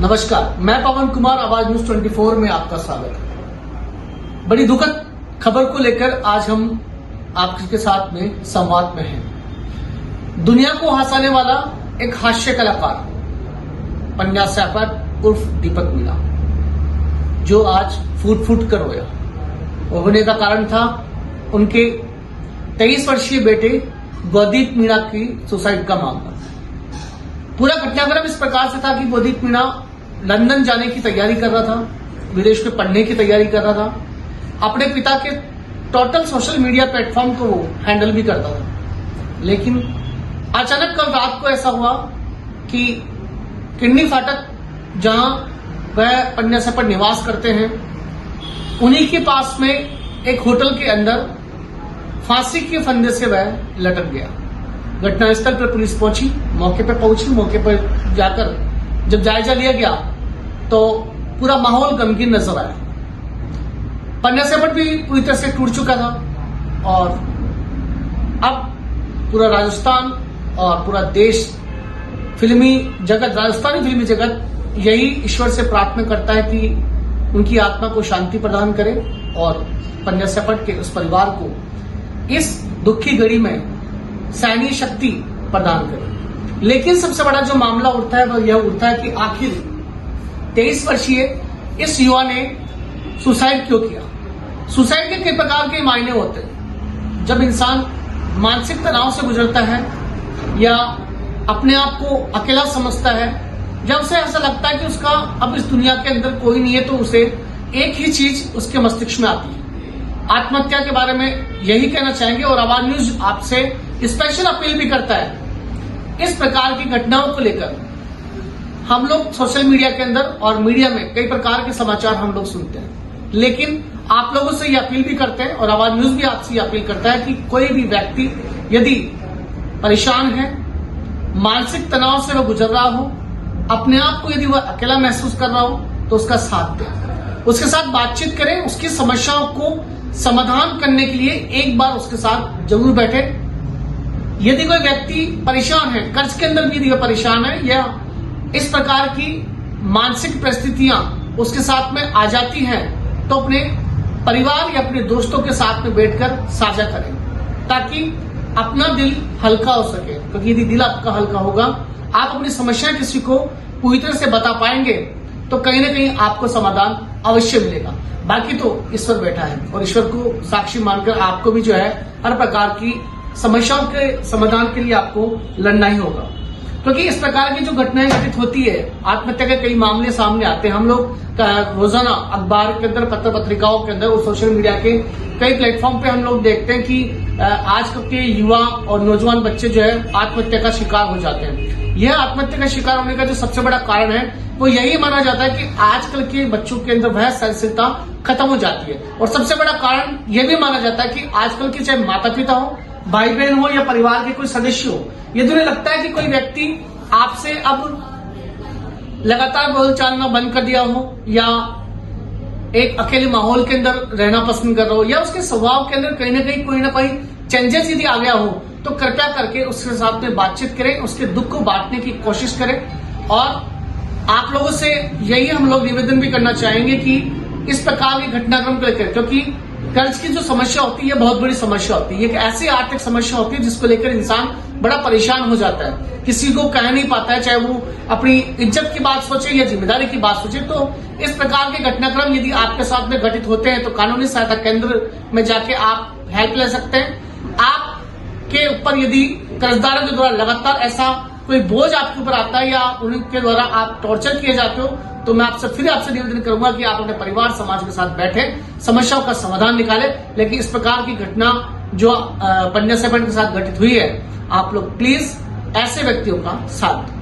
नमस्कार, मैं पवन कुमार, आवाज न्यूज 24 में आपका स्वागत है। बड़ी दुखद खबर को लेकर आज हम आपके साथ में संवाद में हैं। दुनिया को हंसाने वाला एक हास्य कलाकार पंड्या सैफर उर्फ दीपक मीणा, जो आज फूट फूट कर रोया। रोने का कारण था उनके 23 वर्षीय बेटे गौदीप मीणा की सुसाइड का मामला। पूरा घटनाक्रम इस प्रकार से था कि गौदीप मीणा लंदन जाने की तैयारी कर रहा था, विदेश में पढ़ने की तैयारी कर रहा था। अपने पिता के टोटल सोशल मीडिया प्लेटफॉर्म को वो हैंडल भी करता था। लेकिन अचानक कल रात को ऐसा हुआ कि किडनी फाटक, जहां वह पंड्या सैफर निवास करते हैं, उन्हीं के पास में एक होटल के अंदर फांसी के फंदे से वह लटक गया। घटनास्थल पर पुलिस पहुंची, मौके पर जाकर जब जायजा लिया गया तो पूरा माहौल गमगीन नजर आया। पंड्या सैफर भी पूरी तरह से टूट चुका था और अब पूरा राजस्थान और पूरा देश, फिल्मी जगत, राजस्थानी फिल्मी जगत यही ईश्वर से प्रार्थना करता है कि उनकी आत्मा को शांति प्रदान करे और पंड्या सैफर के उस परिवार को इस दुखी घड़ी में सहनीय शक्ति प्रदान करे। लेकिन सबसे बड़ा जो मामला उठता है वह यह उठता है कि आखिर 23 वर्षीय इस युवा ने सुसाइड क्यों किया। सुसाइड के कई प्रकार के मायने होते हैं। जब इंसान मानसिक तनाव से गुजरता है या अपने आप को अकेला समझता है, जब उसे ऐसा लगता है कि उसका अब इस दुनिया के अंदर कोई नहीं है, तो उसे एक ही चीज उसके मस्तिष्क में आती है, आत्महत्या के बारे में यही कहना चाहेंगे। और आवाज न्यूज आपसे स्पेशल अपील भी करता है। इस प्रकार की घटनाओं को लेकर हम लोग सोशल मीडिया के अंदर और मीडिया में कई प्रकार के समाचार हम लोग सुनते हैं, लेकिन आप लोगों से ये अपील भी करते हैं और आवाज न्यूज भी आपसे अपील करता है कि कोई भी व्यक्ति यदि परेशान है, मानसिक तनाव से वह गुजर रहा हो, अपने आप को यदि वह अकेला महसूस कर रहा हो, तो उसका साथ दें, उसके साथ बातचीत करें, उसकी समस्याओं को समाधान करने के लिए एक बार उसके साथ जरूर बैठे। यदि कोई व्यक्ति परेशान है, कर्ज के अंदर भी यदि वह परेशान है या इस प्रकार की मानसिक परिस्थितियां उसके साथ में आ जाती हैं, तो अपने परिवार या अपने दोस्तों के साथ में बैठकर साझा करें, ताकि अपना दिल हल्का हो सके। क्योंकि यदि दिल आपका हल्का होगा, आप अपनी समस्या किसी को पूरी तरह से बता पाएंगे, तो कहीं ना कहीं आपको समाधान अवश्य मिलेगा। बाकी तो ईश्वर बैठा है और ईश्वर को साक्षी मानकर आपको भी जो है हर प्रकार की समस्याओं के समाधान के लिए आपको लड़ना ही होगा। क्योंकि इस प्रकार की जो घटनाएं घटित होती है, आत्महत्या के कई मामले सामने आते हैं। हम लोग रोजाना अखबार के अंदर, पत्र पत्रिकाओं के अंदर और सोशल मीडिया के कई प्लेटफॉर्म पे हम लोग देखते हैं कि आजकल के युवा और नौजवान बच्चे जो है आत्महत्या का शिकार हो जाते हैं। यह आत्महत्या का शिकार होने का जो सबसे बड़ा कारण है वो यही माना जाता है कि आजकल के बच्चों के अंदर वह सहनशीलता खत्म हो जाती है। और सबसे बड़ा कारण यह भी माना जाता है कि आजकल के चाहे माता पिता हो, भाई बहन हो या परिवार के कोई सदस्य हो, यदि उन्हें लगता है कि कोई व्यक्ति आपसे अब लगातार बोलचाल बंद कर दिया हो या एक अकेले माहौल के अंदर रहना पसंद कर रहा हो या उसके स्वभाव के अंदर कहीं ना कोई चेंजेस यदि आ गया हो, तो कृपया करके उसके साथ में बातचीत करें, उसके दुख को बांटने की कोशिश करें। और आप लोगों से यही हम लोग निवेदन भी करना चाहेंगे कि इस प्रकार के घटनाक्रम को लेकर, क्योंकि कर्ज की जो समस्या होती है बहुत बड़ी समस्या होती है, एक ऐसी आर्थिक समस्या होती है जिसको लेकर इंसान बड़ा परेशान हो जाता है, किसी को कह नहीं पाता है, चाहे वो अपनी इज्जत की बात सोचे या जिम्मेदारी की बात सोचे। तो इस प्रकार के घटनाक्रम यदि आपके साथ में घटित होते हैं, तो कानूनी सहायता केंद्र में जाके आप हेल्प ले सकते हैं। आपके ऊपर यदि कर्जदारों के द्वारा लगातार ऐसा कोई बोझ आपके ऊपर आता है या उनके द्वारा आप टॉर्चर किए जाते हो, तो मैं आपसे निवेदन करूंगा कि आप अपने परिवार समाज के साथ बैठे, समस्याओं का समाधान निकाले। लेकिन इस प्रकार की घटना जो पंड्या सैफर के साथ घटित हुई है, आप लोग प्लीज ऐसे व्यक्तियों का साथ दें।